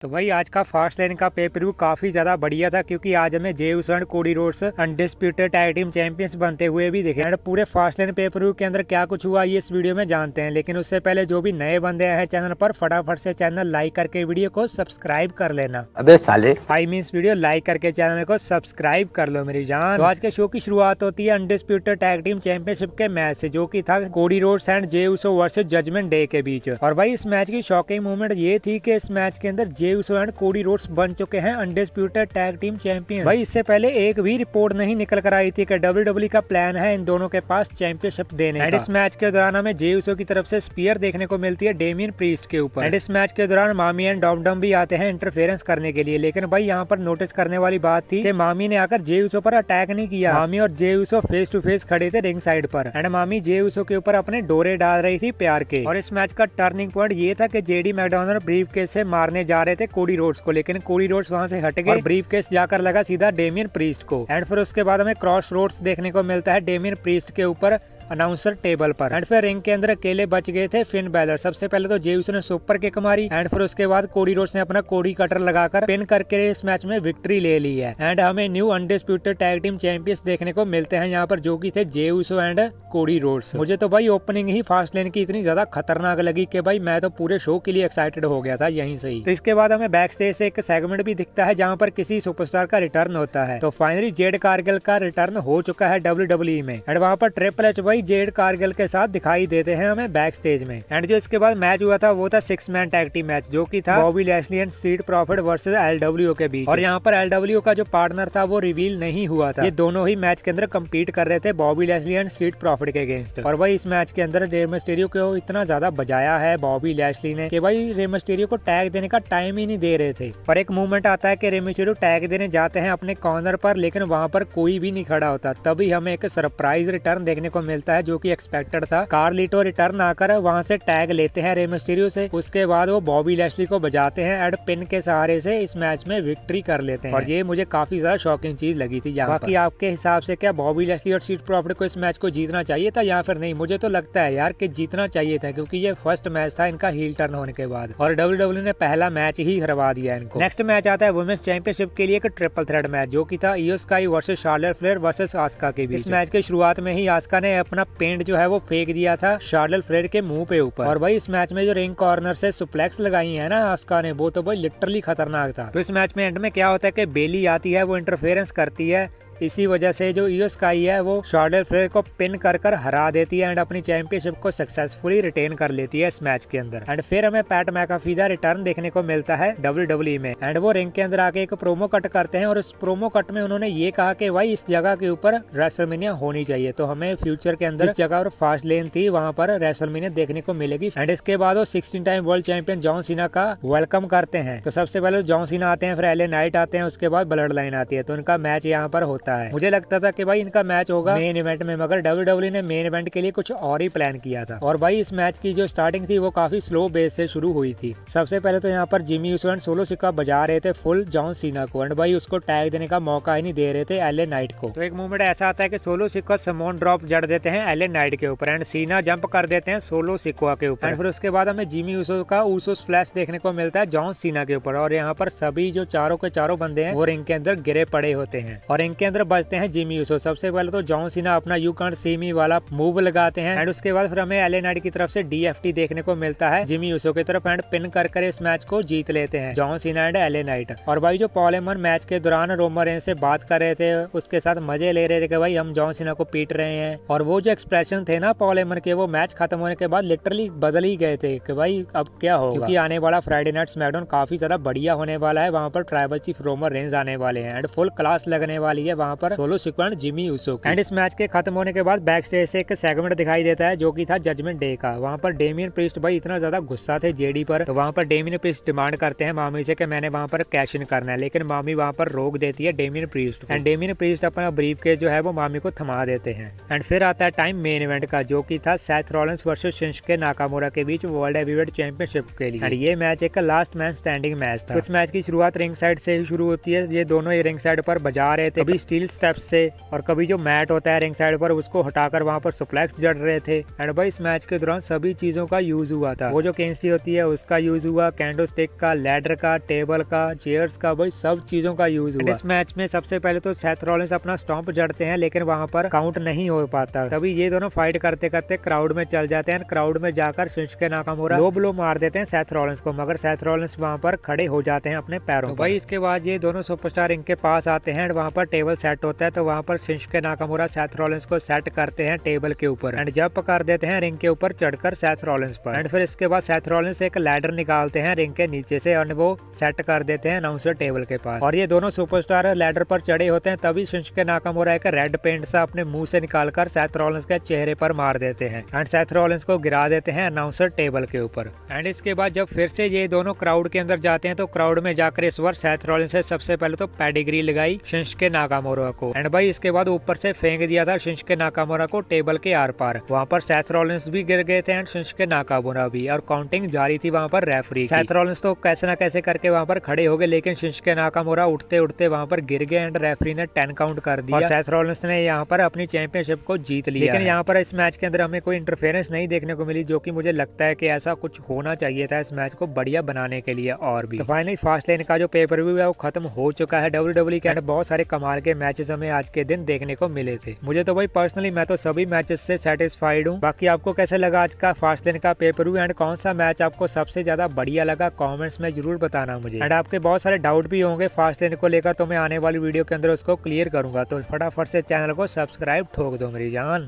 तो भाई आज का फास्ट लाइन का पे प्रीव्यू काफी ज्यादा बढ़िया था, क्योंकि आज हमें जे उस and Cody Rhodes undisputed tag team champions बनते हुए भी दिखे। एंड पूरे फास्ट लाइन पे प्रीव्यू के अंदर क्या कुछ हुआ ये इस वीडियो में जानते हैं, लेकिन उससे पहले जो भी नए बंदे हैं चैनल पर फटाफट से चैनल लाइक करके वीडियो को सब्सक्राइब कर लेना। अबे साले आई मीन्स वीडियो लाइक करके चैनल को सब्सक्राइब कर लो मेरी जान। तो आज के शो की शुरुआत होती है अनडिस्प्यूटेड टैग टीम चैंपियनशिप के मैच से, जो कि था Cody Rhodes and Jey Uso versus Judgment Day के बीच। और भाई इस मैच की शॉकिंग मूवमेंट ये थी कि इस मैच के अंदर जे उसो एंड कोडी रोड्स बन चुके हैं अनडिस्प्यूटेड टैग टीम चैंपियन। भाई इससे पहले एक भी रिपोर्ट नहीं निकल कर आई थी कि WWE का प्लान है इन दोनों के पास चैंपियनशिप देने का। इस मैच के दौरान हमें जे उसो की तरफ से स्पीयर देखने को मिलती है डेमियन प्रीस्ट के ऊपर। एंड इस मैच के दौरान मामी एंड डॉमडम भी आते हैं इंटरफेरेंस करने के लिए, लेकिन भाई यहाँ पर नोटिस करने वाली बात थी कि मामी ने आकर जे उसो पर अटैक नहीं किया। मामी और जे उसो फेस टू फेस खड़े थे रिंग साइड पर, एंड मामी जे उसो के ऊपर अपने डोरे डाल रही थी प्यार के। और इस मैच का टर्निंग पॉइंट ये था कि जेडी मैकडोनाल्ड ब्रीफ केस से मारने जा रहे थे कोडी रोड्स को, लेकिन कोडी रोड्स वहां से हट गए और ब्रीफ केस जाकर लगा सीधा डेमियन प्रीस्ट को। एंड फिर उसके बाद हमें क्रॉस रोड्स देखने को मिलता है डेमियन प्रीस्ट के ऊपर अनाउंसर टेबल पर। एंड फिर रिंग के अंदर अकेले बच गए थे फिन बैलर। सबसे पहले तो जे उसो ने सुपर किक मारी, एंड फिर उसके बाद कोडी रोड्स ने अपना कोडी कटर लगाकर पिन करके इस मैच में विक्ट्री ले ली है। एंड हमें new undisputed tag team champions देखने को मिलते हैं यहाँ पर, जो कि थे जे उसो एंड कोडी रोड्स। मुझे तो भाई ओपनिंग ही फास्ट लेन की इतनी ज्यादा खतरनाक लगी कि भाई मैं तो पूरे शो के लिए एक्साइटेड हो गया था यहीं से ही। तो इसके बाद हमें बैक स्टेज से एक सेगमेंट भी दिखता है जहाँ पर किसी सुपरस्टार का रिटर्न होता है। तो फाइनली जेड कारगिल का रिटर्न हो चुका है WWE में। एंड वहाँ पर ट्रिपल एच भाई जेड कारगिल के साथ दिखाई देते हैं हमें बैक स्टेज में। एंड जो इसके बाद मैच हुआ था वो था 6 मैन टैग टीम मैच, जो कि था Bobby Lashley and street profit versus LWO के बीच। और यहाँ पर LWO का जो पार्टनर था वो रिवील नहीं हुआ था। ये दोनों ही मैच के अंदर कम्पीट कर रहे थे Bobby Lashley and street profit के अगेंस्ट। और भाई इस मैच के अंदर रे मिस्टीरियो को इतना ज्यादा बजाया है बॉबी लैशली ने कि भाई रे मिस्टीरियो को टैग देने का टाइम ही नहीं दे रहे थे। पर एक मूवमेंट आता है कि रे मिस्टीरियो टैग देने जाते हैं अपने कॉर्नर पर, लेकिन वहाँ पर कोई भी नहीं खड़ा होता। तभी हमें एक सरप्राइज रिटर्न देखने को मिलता है जो कि एक्सपेक्टेड था। कार्लिटो रिटर्न आकर वहां से टैग लेते हैं रे मिस्टीरियो से। उसके बाद वो बॉबी लैशली को बजाते हैं एंड पिन के सहारे से इस मैच में विक्ट्री कर लेते हैं। और ये मुझे काफी ज्यादा शॉकिंग चीज लगी थी। बाकी आपके हिसाब से क्या बॉबी लैशली और स्ट्रीट प्रॉफिट को इस मैच को जीतना चाहिए था या फिर नहीं? मुझे तो लगता है यार कि जीतना चाहिए था, क्योंकि ये फर्स्ट मैच था इनका हील टर्न होने के बाद, और WWE ने पहला मैच ही हरवा दिया इनको। नेक्स्ट मैच आता है वुमेन्स चैंपियनशिप के लिए एक ट्रिपल थ्रेट मैच, जो की था Iyo Sky versus Charlotte Flair versus Asuka के बीच। इस मैच के शुरुआत में ही आस्का ने अपना पेंट जो है वो फेंक दिया था शार्लेट फ्लेयर के मुंह पे ऊपर। और भाई इस मैच में जो रिंग कॉर्नर से सुप्लेक्स लगाई है ना आस्का ने, वो तो भाई लिटरली खतरनाक था। तो इस मैच में एंड में क्या होता है कि बेली आती है, वो इंटरफेरेंस करती है। इसी वजह से जो इयो स्काई है वो शार्लेट फ्लेयर को पिन कर हरा देती है एंड अपनी चैंपियनशिप को सक्सेसफुली रिटेन कर लेती है इस मैच के अंदर। एंड फिर हमें पैट मैकाफी का रिटर्न देखने को मिलता है WWE में। एंड वो रिंग के अंदर आके एक प्रोमो कट करते हैं, और इस प्रोमो कट में उन्होंने ये कहा कि भाई इस जगह के ऊपर रेसलमेनिया होनी चाहिए। तो हमें फ्यूचर के अंदर जिस जगह पर फास्ट लेन थी वहाँ पर रेसलमेनिया देखने को मिलेगी। एंड इसके बाद वो 16 time world champion John Cena का वेलकम करते हैं। तो सबसे पहले जॉन सीना आते हैं, फिर LA नाइट आते हैं, उसके बाद ब्लड लाइन आती है। तो उनका मैच यहाँ पर होता है। मुझे लगता था कि भाई इनका मैच होगा मेन इवेंट में, मगर WWE ने मेन इवेंट के लिए कुछ और ही प्लान किया था। और भाई इस मैच की जो स्टार्टिंग थी वो काफी स्लो बेस से शुरू हुई थी। सबसे पहले तो यहाँ पर जिमी यूसो एंड सोलो सिक्का बजा रहे थे फुल जॉन सीना को, एंड भाई उसको टैग देने का मौका ही नहीं दे रहे थे LA नाइट को। तो एक मूवमेंट ऐसा आता है कि सोलो सिक्का समोन ड्रॉप जड़ देते हैं LA नाइट के ऊपर, एंड सीना जंप कर देते हैं सोलो सिक्का के ऊपर। फिर उसके बाद हमें जिमी यूसो का ऊसो स्प्लैश देखने को मिलता है जॉन सीना के ऊपर। और यहाँ पर सभी जो चारों के चारों बंदे हैं वो रिंग के अंदर गिरे पड़े होते हैं, और रिंग के अंदर बचते हैं जिमी यूसो। सबसे पहले तो जॉन सीना अपना यू कांट सी मी वाला मूव लगाते हैं, एंड उसके बाद फिर हमें LA नाइट की तरफ से DFT देखने को मिलता है जिमी यूसो की तरफ, एंड पिन कर इस मैच को जीत लेते हैं John Cena and LA night. और भाई जो पॉल हेमन मैच के दौरान रोमन रेंज से बात कर रहे थे, उसके साथ मजे ले रहे थे कि भाई हम जॉन सीना को पीट रहे हैं, और वो जो एक्सप्रेशन थे ना पॉल हेमन के, वो मैच खत्म होने के बाद लिटरली बदल ही गए थे कि भाई अब क्या होगा। क्योंकि आने वाला फ्राइडे नाइट स्मैकडाउन काफी ज्यादा बढ़िया होने वाला है। वहाँ पर ट्राइबल चीफ रोमन रेंज आने वाले हैं, एंड फुल क्लास लगने वाली है वहाँ पर सोलो सिक्का एंड जिमी यूसो। एंड इस मैच के खत्म होने के बाद बैक स्टेज से एक सेगमेंट दिखाई देता है जो कि था जजमेंट डे का। वहाँ पर डेमियन प्रीस्ट भाई इतना ज्यादा गुस्सा थे जेडी पर, तो वहाँ पर डेमियन प्रीस्ट डिमांड करते हैं मामी से कि मैंने वहाँ पर कैश इन करना है, लेकिन मामी वहाँ पर रोक देती है Damien priest, and Damien priest अपना ब्रीफ केस जो है वो मामी को थमा देते हैं। एंड फिर आता है टाइम मेन इवेंट का, जो कि था Seth Rollins versus Shinsuke Nakamura के बीच वर्ल्ड हेवीवेट चैंपियनशिप के लिए। एंड ये मैच एक लास्ट मैन स्टैंडिंग मैच था। इस मैच की शुरुआत रिंग साइड से ही शुरू होती है। ये दोनों ही रिंग साइड पर बजा रहे थे। अभी स्टील स्टेप्स से, और कभी जो मैट होता है रिंग साइड पर उसको हटाकर वहाँ पर सुप्लेक्स जड़ रहे थे। एंड भाई इस मैच के दौरान सभी चीजों का यूज हुआ था। वो जो कैंसी होती है उसका यूज हुआ, कैंडो स्टिक का, लैडर का, टेबल का, चेयर्स का, भाई सब चीजों का यूज हुआ। इस मैच में सबसे पहले तो सेथ रॉलिंस अपना स्टॉम्प जड़ते हैं, लेकिन वहाँ पर काउंट नहीं हो पाता। तभी ये दोनों फाइट करते करते क्राउड में चल जाते हैं। क्राउड में जाकर शिंसुके नाकामुरा लो ब्लो मार देते हैं सेथ रॉलिंस को, मगर सेथ रॉलिंस वहाँ पर खड़े हो जाते हैं अपने पैरों पर। भाई इसके बाद ये दोनों सुपरस्टार रिंग के पास आते हैं। वहाँ पर टेबल सेट होता है, तो वहाँ पर शिंसुके नाकामुरा सेथ रॉलिंस को सेट करते हैं टेबल के ऊपर एंड जंप कर देते हैं रिंग के ऊपर चढ़कर सेथ रॉलिंस पर। एंड फिर इसके बाद सेथ रॉलिंस एक लैडर निकालते हैं रिंग के नीचे से और वो सेट कर देते हैं अनाउंसर टेबल के पास। और ये दोनों सुपरस्टार लैडर पर चढ़े होते हैं, तभी शिंसुके नाकामुरा एक रेड पेंट सा अपने मुंह से निकालकर सेथ रॉलिंस के चेहरे पर मार देते हैं एंड सेथ रॉलिंस को गिरा देते हैं अनाउंसर टेबल के ऊपर। एंड इसके बाद जब फिर से ये दोनों क्राउड के अंदर जाते हैं, तो क्राउड में जाकर इस बार सेथ रॉलिंस से सबसे पहले तो पेडिग्री लगाई शिंसुके नाकामुरा को। एंड भाई इसके बाद ऊपर से फेंक दिया था शिंसुके नाकामुरा को टेबल के आर पार। वहाँ पर सेथ रॉलिंस भी गिर गए थे एंड शिंसुके नाकामुरा भी, और काउंटिंग जारी थी वहाँ पर रेफरी। सेथ रॉलिंस तो कैसे ना कैसे करके वहाँ पर खड़े हो गए, लेकिन शिंसुके नाकामुरा उठते उठते वहाँ पर गिर गए एंड रेफरी ने 10 काउंट कर दिया और सेथ रॉलिंस ने यहाँ पर अपनी चैंपियनशिप को जीत लिया। लेकिन यहाँ पर इस मैच के अंदर हमें कोई इंटरफेरेंस नहीं देखने को मिली, जो कि मुझे लगता है कि ऐसा कुछ होना चाहिए था इस मैच को बढ़िया बनाने के लिए। और भी तो फाइनली फास्टलेन का जो पेपर व्यू है वो खत्म हो चुका है। WWE के अंदर बहुत सारे कमाल के मैचेस हमें आज के दिन देखने को मिले थे। मुझे तो भाई पर्सनली मैं तो सभी मैचेस से सेटिस्फाइड हूँ। बाकी आपको कैसे लगा आज का फास्टलेन का पेपर व्यू एंड कौन सा मैच आपको सबसे ज्यादा बढ़िया लगा, कमेंट्स में जरूर बताना मुझे। एंड आपके बहुत सारे डाउट भी होंगे फास्टलेन को लेकर, तो मैं आने वाली वीडियो के अंदर उसको क्लियर करूंगा। तो फटाफट से चैनल को सब्सक्राइब ठोक दो मेरी जान।